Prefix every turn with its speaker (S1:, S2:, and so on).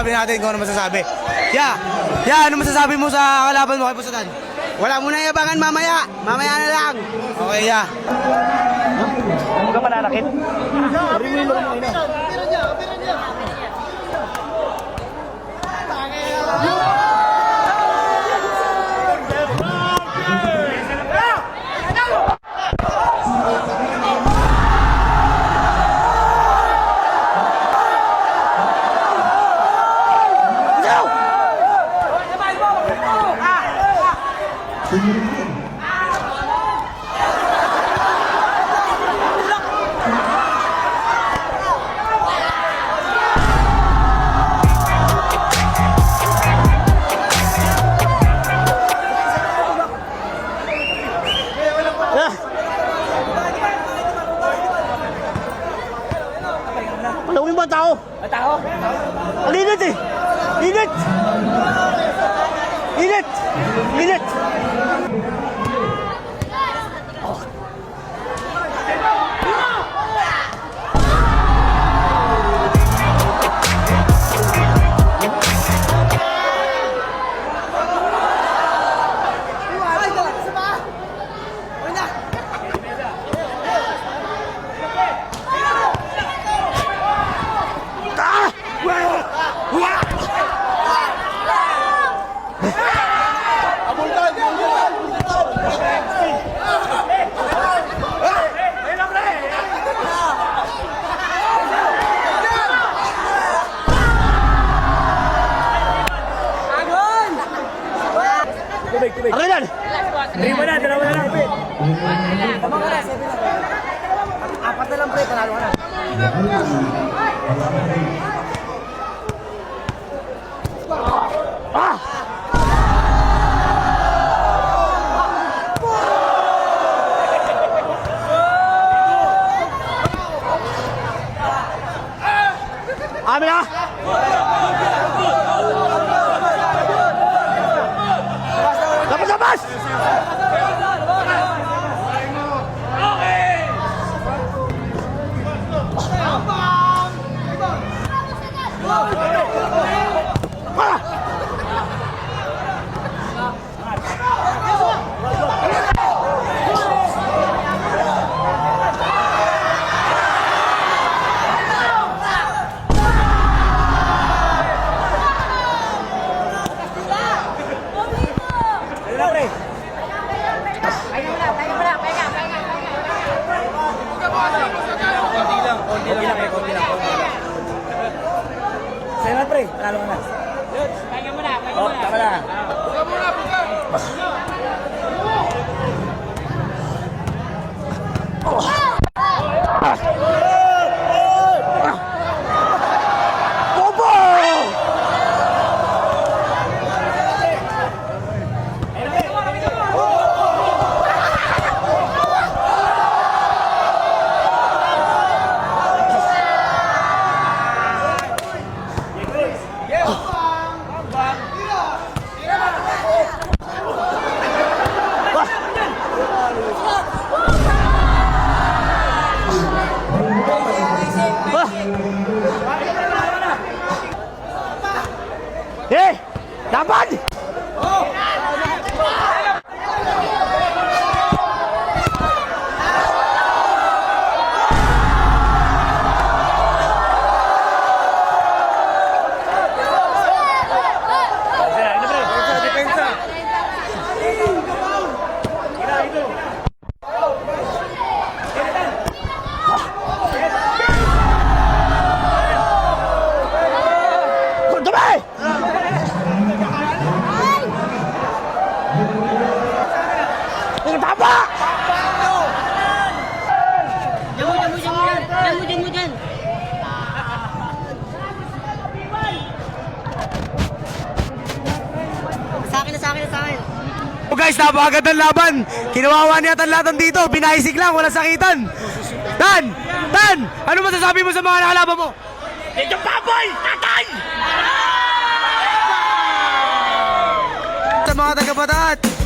S1: sabi natin kung ano masasabi. Ano masasabi mo sa kalaban mo kay Pusutan?
S2: Wala mo na yabangan mamaya. Mamaya na lang.
S1: Okay,
S3: Ano ka mananakit? Alam mo yung mga tao? Tao? Ang init eh! Init! Init! Init! Arrelan! Dalawa na lang.
S2: Tama ka na, 7 lang. Apat na lang pre, panalo ka na.
S3: Amin na! Labas!
S2: Salamat pre, panalo ka na.
S3: Pahinga mo na. Tama na. Laban!
S1: Oh guys, napakagandang laban. Kinawawa niya ang lahat dito. Binaisik lang, walang sakitan. Dan! Ano masasabi mo sa mga nakalaban mo?
S3: Medyo baboy! Tatay!
S1: Sa mga taga-Bataan,